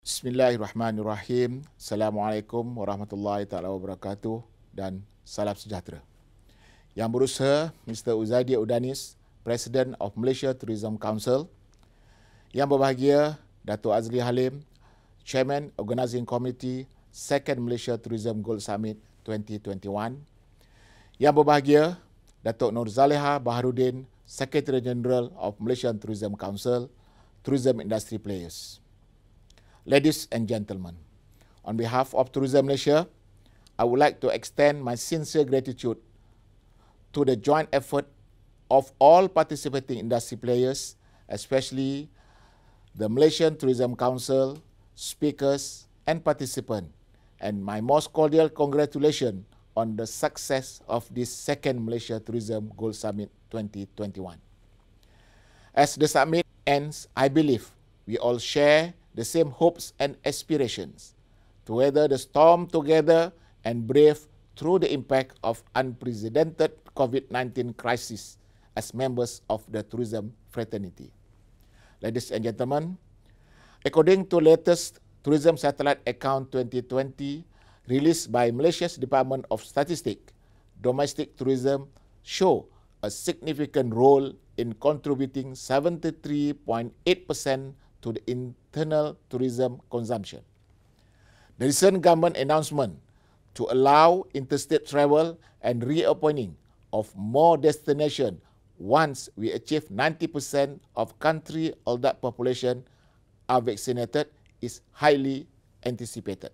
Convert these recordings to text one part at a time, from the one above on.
Bismillahirrahmanirrahim. Assalamualaikum warahmatullahi taala wabarakatuh dan salam sejahtera. Yang berusaha Mr. Uzaidir Udanis, President of Malaysia Tourism Council. Yang berbahagia Dato' Azli Halim, Chairman Organising Committee Second Malaysia Tourism Gold Summit 2021. Yang berbahagia Dato' Nur Zaleha Baharudin, Secretary General of Malaysian Tourism Council, Tourism Industry Players. Ladies and gentlemen, on behalf of Tourism Malaysia, I would like to extend my sincere gratitude to the joint effort of all participating industry players, especially the Malaysian Tourism Council, speakers and participants, and my most cordial congratulations on the success of this second Malaysia Tourism Gold Summit 2021. As the summit ends, I believe we all share the same hopes and aspirations to weather the storm together and brave through the impact of unprecedented COVID-19 crisis as members of the tourism fraternity. Ladies and gentlemen, according to latest Tourism Satellite Account 2020 released by Malaysia's Department of Statistics, domestic tourism show a significant role in contributing 73.8% to the internal tourism consumption. The recent government announcement to allow interstate travel and reopening of more destinations once we achieve 90% of country adult population are vaccinated is highly anticipated.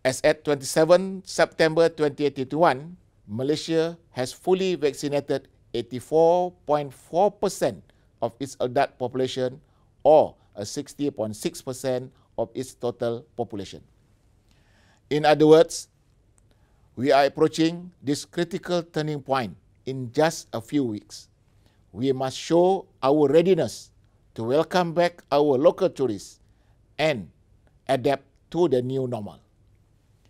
As at 27 September 2021, Malaysia has fully vaccinated 84.4% of its adult population, or a 60.6% of its total population. In other words, we are approaching this critical turning point in just a few weeks. We must show our readiness to welcome back our local tourists and adapt to the new normal.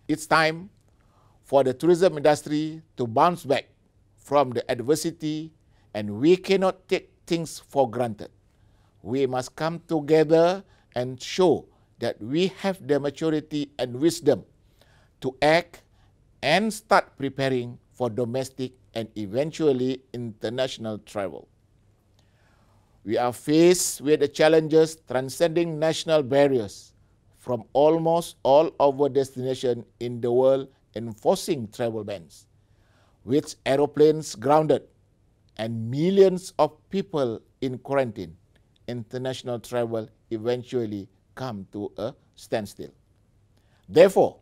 It's time for the tourism industry to bounce back from the adversity, and we cannot take things for granted. We must come together and show that we have the maturity and wisdom to act and start preparing for domestic and eventually international travel. We are faced with the challenges transcending national barriers from almost all over destinations in the world enforcing travel bans, with aeroplanes grounded and millions of people in quarantine. International travel eventually come to a standstill. Therefore,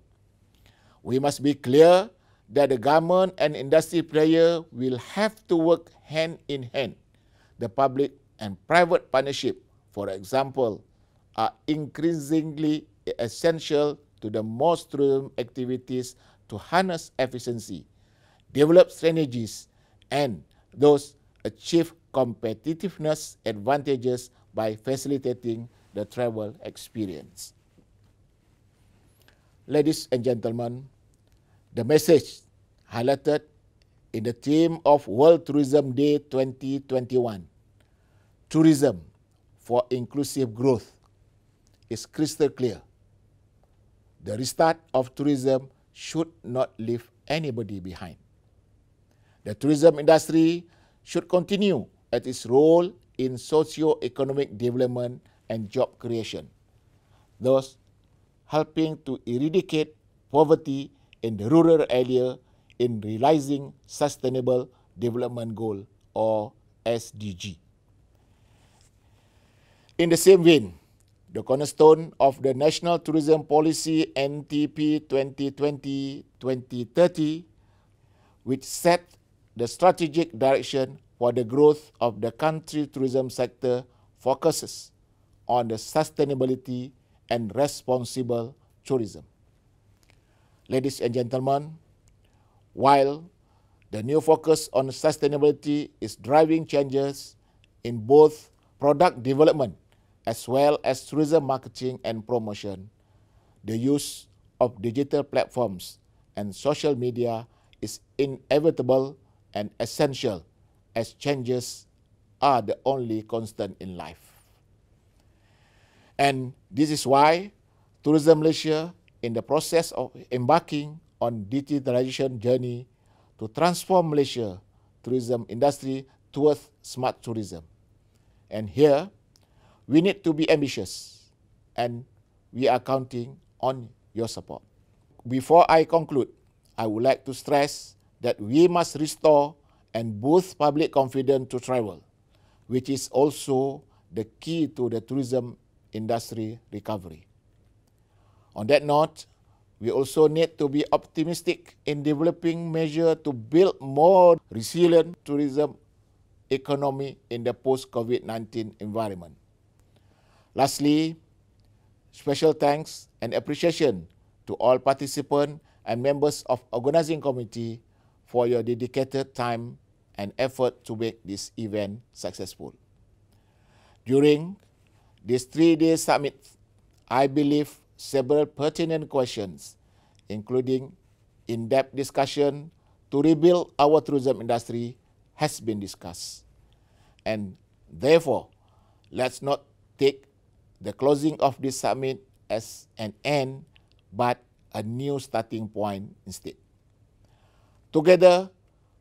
we must be clear that the government and industry players will have to work hand in hand. The public and private partnership, for example, are increasingly essential to the most tourism activities to harness efficiency, develop strategies, and those achieve competitiveness advantages by facilitating the travel experience. Ladies and gentlemen, the message highlighted in the theme of World Tourism Day 2021, Tourism for Inclusive Growth, is crystal clear. The restart of tourism should not leave anybody behind. The tourism industry should continue at its role in socio-economic development and job creation, thus helping to eradicate poverty in the rural area in realizing Sustainable Development Goal, or SDG. In the same vein, the cornerstone of the National Tourism Policy NTP 2020-2030, which set the strategic direction for the growth of the country tourism sector, focuses on the sustainability and responsible tourism. Ladies and gentlemen, while the new focus on sustainability is driving changes in both product development as well as tourism marketing and promotion, the use of digital platforms and social media is inevitable and essential, as changes are the only constant in life. And this is why Tourism Malaysia, in the process of embarking on digitalization journey to transform Malaysia tourism industry towards smart tourism. And here, we need to be ambitious, and we are counting on your support. Before I conclude, I would like to stress that we must restore and boost public confidence to travel, which is also the key to the tourism industry recovery. On that note, we also need to be optimistic in developing measures to build more resilient tourism economy in the post-COVID-19 environment. Lastly, special thanks and appreciation to all participants and members of organizing committee for your dedicated time and effort to make this event successful. During this 3-day summit, I believe several pertinent questions, including in-depth discussion to rebuild our tourism industry, has been discussed. And therefore, let's not take the closing of this summit as an end, but a new starting point instead. Together,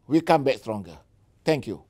we come back stronger. Thank you.